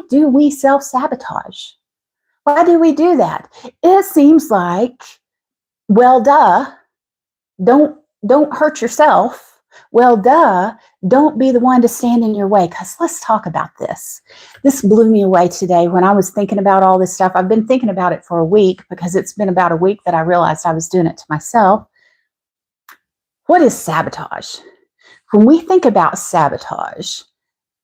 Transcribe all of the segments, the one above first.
do we self-sabotage? Why do we do that? It seems like, well, duh, don't hurt yourself. Well, duh, don't be the one to stand in your way. Because let's talk about this. This blew me away today when I was thinking about all this stuff. I've been thinking about it for a week because it's been about a week that I realized I was doing it to myself. What is sabotage? When we think about sabotage,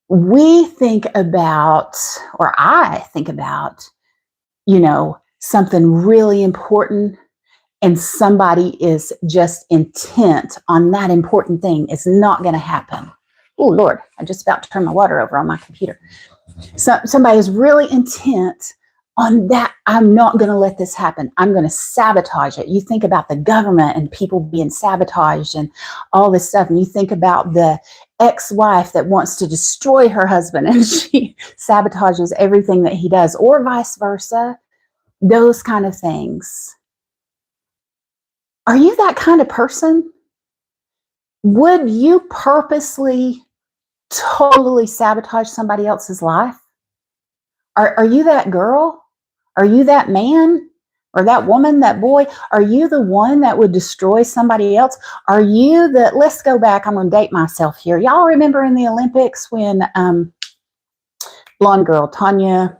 we think about, or I think about, something really important, and somebody is just intent on that important thing. It's not going to happen. Oh, Lord, I just about to turn my water over on my computer. So somebody is really intent on that. I'm not going to let this happen. I'm going to sabotage it. You think about the government and people being sabotaged and all this stuff. And you think about the ex-wife that wants to destroy her husband and she sabotages everything that he does, or vice versa. Those kind of things. Are you that kind of person? Would you purposely, totally sabotage somebody else's life? Are you that girl? Are you that man? Or that woman, that boy? Are you the one that would destroy somebody else? Are you the, let's go back, I'm going to date myself here. Y'all remember in the Olympics when blonde girl, Tanya,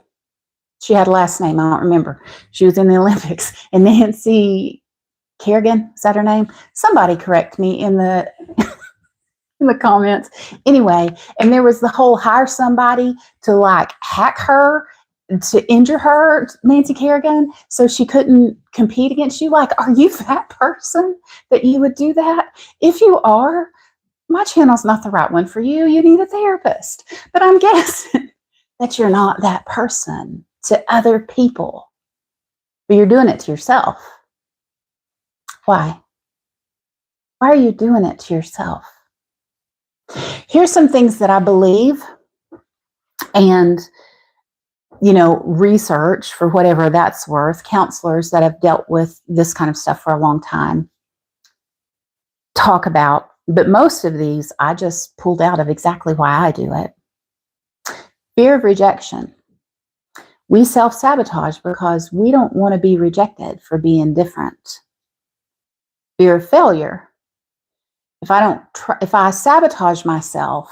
she had a last name, I don't remember. She was in the Olympics. And Nancy Kerrigan, is that her name? Somebody correct me in the in the comments. Anyway, and there was the whole hire somebody to like hack her, to injure her, Nancy Kerrigan, so she couldn't compete against you. Like, are you that person that you would do that? If you are, my channel's not the right one for you. You need a therapist. But I'm guessing that you're not that person to other people, but you're doing it to yourself. Why? Why are you doing it to yourself? Here's some things that I believe, and, research, for whatever that's worth, counselors that have dealt with this kind of stuff for a long time talk about, but most of these I just pulled out of exactly why I do it. Fear of rejection. We self-sabotage because we don't want to be rejected for being different. Fear of failure. If I sabotage myself,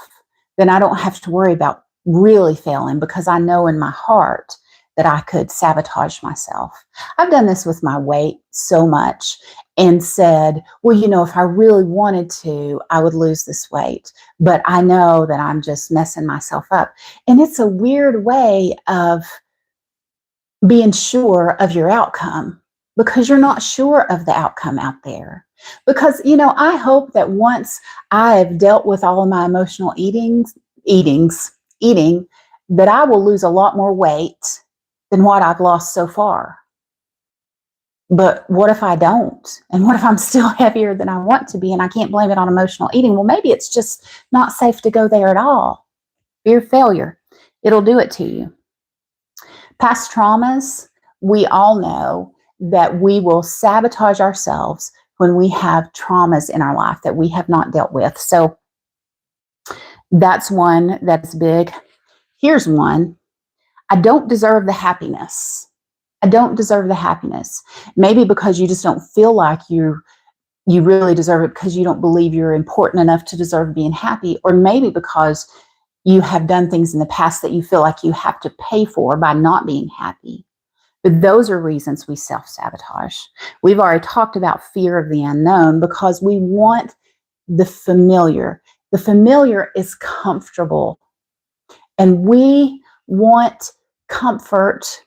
then I don't have to worry about really failing because I know in my heart that I could sabotage myself. I've done this with my weight so much and said, well, if I really wanted to, I would lose this weight, but I know that I'm just messing myself up. And it's a weird way of being sure of your outcome, because you're not sure of the outcome out there. Because, I hope that once I've dealt with all of my emotional eating, that I will lose a lot more weight than what I've lost so far. But what if I don't? And what if I'm still heavier than I want to be and I can't blame it on emotional eating? Well, maybe it's just not safe to go there at all. Fear of failure. It'll do it to you. Past traumas, we all know that we will sabotage ourselves when we have traumas in our life that we have not dealt with. So that's one that's big. Here's one. I don't deserve the happiness. I don't deserve the happiness. Maybe because you just don't feel like you really deserve it because you don't believe you're important enough to deserve being happy, or maybe because you have done things in the past that you feel like you have to pay for by not being happy. But those are reasons we self-sabotage. We've already talked about fear of the unknown because we want the familiar. The familiar is comfortable. And we want comfort,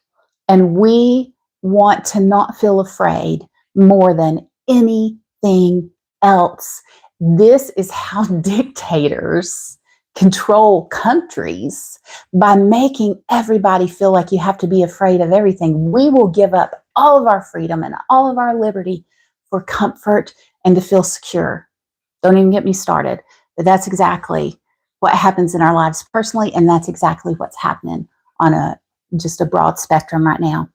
and we want to not feel afraid more than anything else. This is how dictators control countries, by making everybody feel like you have to be afraid of everything. We will give up all of our freedom and all of our liberty for comfort and to feel secure. Don't even get me started. But that's exactly what happens in our lives personally, and that's exactly what's happening on just a broad spectrum right now.